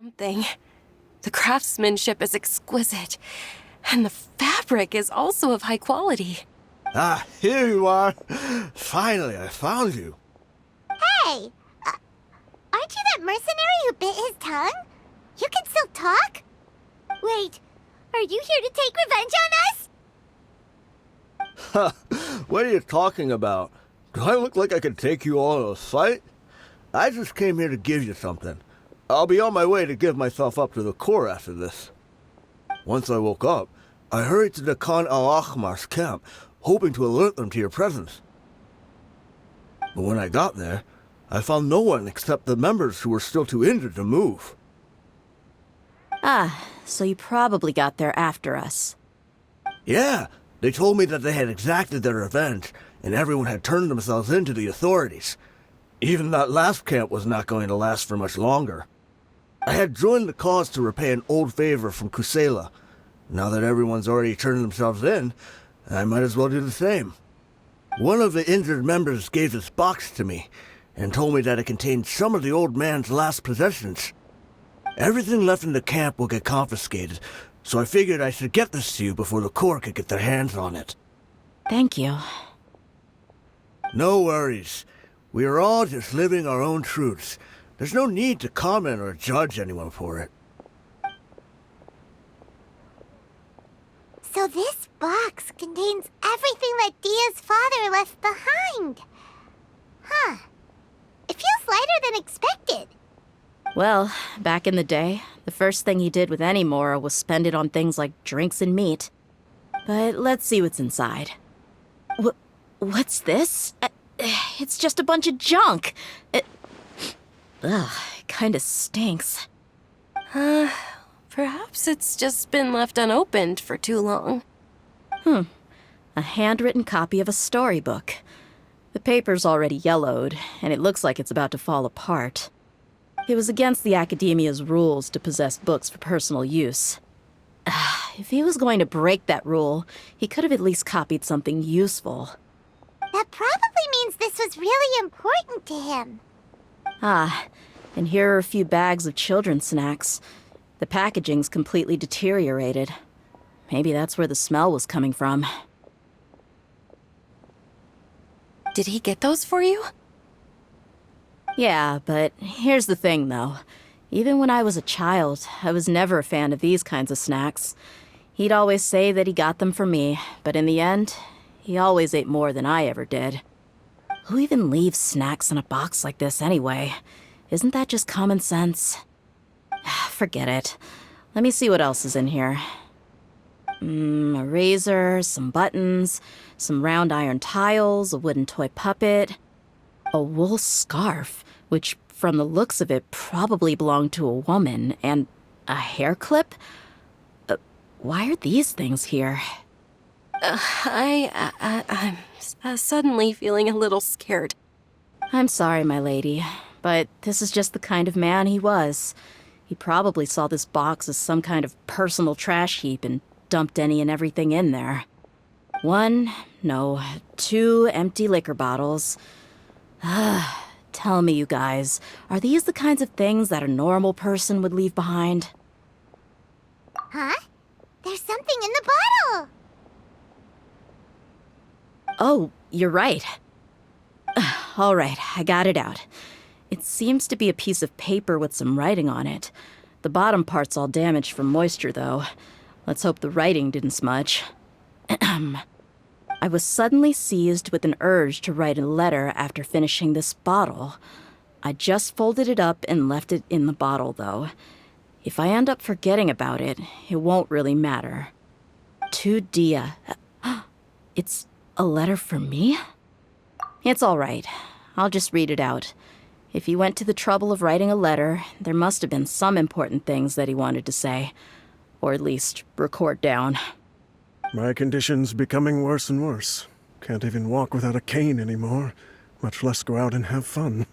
Something. The craftsmanship is exquisite, and the fabric is also of high quality. Ah, here you are. Finally, I found you. Hey! Aren't you that mercenary who bit his tongue? You can still talk? Wait, are you here to take revenge on us? What are you talking about? Do I look like I could take you all in a fight? I just came here to give you something. I'll be on my way to give myself up to the Corps after this. Once I woke up, I hurried to the Khan al-Ahmar's camp, hoping to alert them to your presence. But when I got there, I found no one except the members who were still too injured to move. Ah, so you probably got there after us. Yeah, they told me that they had exacted their revenge, and everyone had turned themselves in to the authorities. Even that last camp was not going to last for much longer. I had joined the cause to repay an old favor from Kusela. Now that everyone's already turned themselves in, I might as well do the same. One of the injured members gave this box to me, and told me that it contained some of the old man's last possessions. Everything left in the camp will get confiscated, so I figured I should get this to you before the Corps could get their hands on it. Thank you. No worries. We are all just living our own truths. There's no need to comment or judge anyone for it. So this box contains everything that Dia's father left behind. Huh. It feels lighter than expected. Well, back in the day, the first thing he did with any Mora was spend it on things like drinks and meat. But let's see what's inside. What's this? It's just a bunch of junk. It kinda stinks. Perhaps it's just been left unopened for too long. A handwritten copy of a storybook. The paper's already yellowed, and it looks like it's about to fall apart. It was against the Academia's rules to possess books for personal use. If he was going to break that rule, he could have at least copied something useful. That probably means this was really important to him. And here are a few bags of children's snacks. The packaging's completely deteriorated. Maybe that's where the smell was coming from. Did he get those for you? Yeah, but here's the thing, though. Even when I was a child, I was never a fan of these kinds of snacks. He'd always say that he got them for me, but in the end, he always ate more than I ever did. Who even leaves snacks in a box like this anyway? Isn't that just common sense? Forget it. Let me see what else is in here. A razor, some buttons, some round iron tiles, a wooden toy puppet, a wool scarf, which from the looks of it probably belonged to a woman, and a hair clip? Why are these things here? I'm suddenly feeling a little scared. I'm sorry, my lady, but this is just the kind of man he was. He probably saw this box as some kind of personal trash heap and dumped any and everything in there. 2 empty liquor bottles. Tell me, you guys, are these the kinds of things that a normal person would leave behind? Huh? There's something in the bottle! Oh, you're right. All right, I got it out. It seems to be a piece of paper with some writing on it. The bottom part's all damaged from moisture, though. Let's hope the writing didn't smudge. I was suddenly seized with an urge to write a letter after finishing this bottle. I just folded it up and left it in the bottle, though. If I end up forgetting about it, it won't really matter. To Dia. It's a letter for me? It's all right. I'll just read it out. If he went to the trouble of writing a letter, there must have been some important things that he wanted to say. Or at least record down. My condition's becoming worse and worse. Can't even walk without a cane anymore, much less go out and have fun.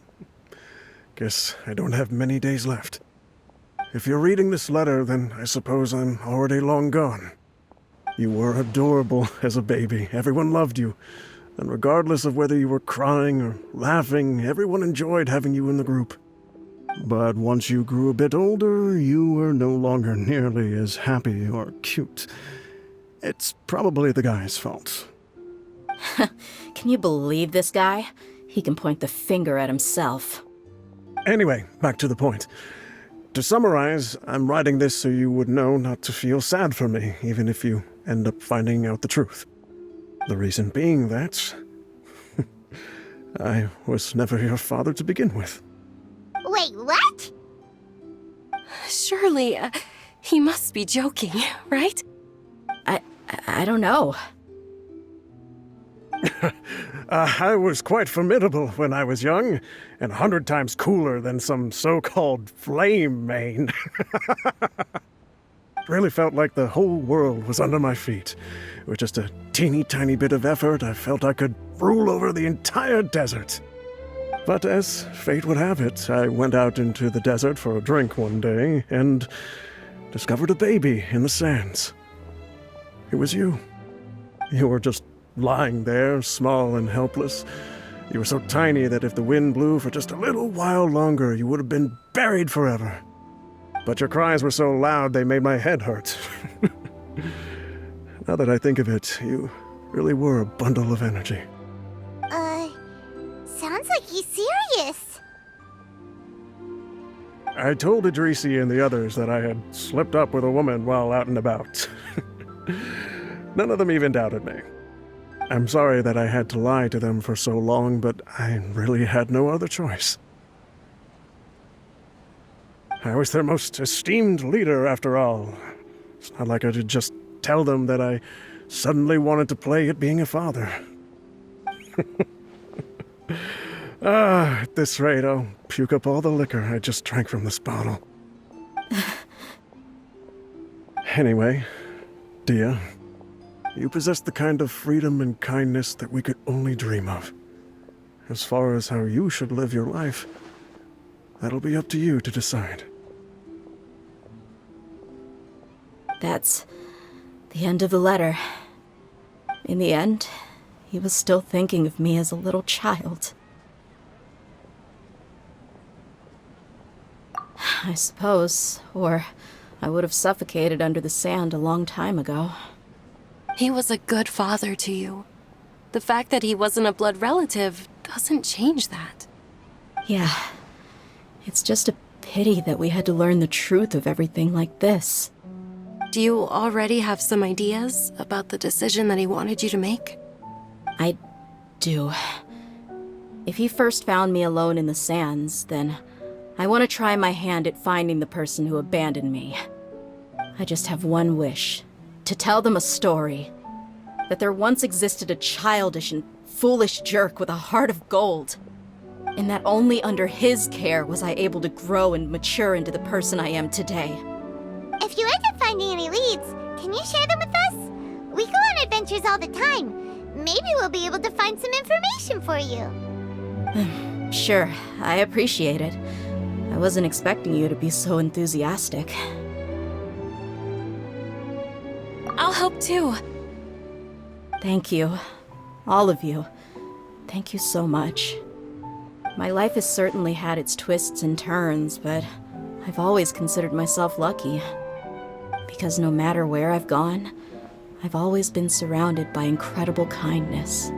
Guess I don't have many days left. If you're reading this letter, then I suppose I'm already long gone. You were adorable as a baby. Everyone loved you. And regardless of whether you were crying or laughing, everyone enjoyed having you in the group. But once you grew a bit older, you were no longer nearly as happy or cute. It's probably the guy's fault. Can you believe this guy? He can point the finger at himself. Anyway, back to the point. To summarize, I'm writing this so you would know not to feel sad for me, even if you end up finding out the truth. The reason being that I was never your father to begin with. Wait, what? Surely, he must be joking, right? I don't know. I was quite formidable when I was young, and 100 times cooler than some so-called flame main. Really felt like the whole world was under my feet. With just a teeny tiny bit of effort, I felt I could rule over the entire desert. But as fate would have it, I went out into the desert for a drink one day and discovered a baby in the sands. It was you. You were just lying there, small and helpless. You were so tiny that if the wind blew for just a little while longer, you would have been buried forever. But your cries were so loud they made my head hurt. Now that I think of it, you really were a bundle of energy. Sounds like he's serious. I told Idrisi and the others that I had slipped up with a woman while out and about. None of them even doubted me. I'm sorry that I had to lie to them for so long, but I really had no other choice. I was their most esteemed leader, after all. It's not like I could just tell them that I suddenly wanted to play at being a father. At this rate, I'll puke up all the liquor I just drank from this bottle. Anyway, Dia, you possess the kind of freedom and kindness that we could only dream of. As far as how you should live your life, that'll be up to you to decide. That's the end of the letter. In the end, he was still thinking of me as a little child. I suppose, or I would have suffocated under the sand a long time ago. He was a good father to you. The fact that he wasn't a blood relative doesn't change that. Yeah, it's just a pity that we had to learn the truth of everything like this. Do you already have some ideas about the decision that he wanted you to make? I do. If he first found me alone in the sands, then I want to try my hand at finding the person who abandoned me. I just have one wish. To tell them a story. That there once existed a childish and foolish jerk with a heart of gold. And that only under his care was I able to grow and mature into the person I am today. If you end up finding any leads, can you share them with us? We go on adventures all the time. Maybe we'll be able to find some information for you. Sure, I appreciate it. I wasn't expecting you to be so enthusiastic. I'll help too. Thank you. All of you. Thank you so much. My life has certainly had its twists and turns, but I've always considered myself lucky. Because no matter where I've gone, I've always been surrounded by incredible kindness.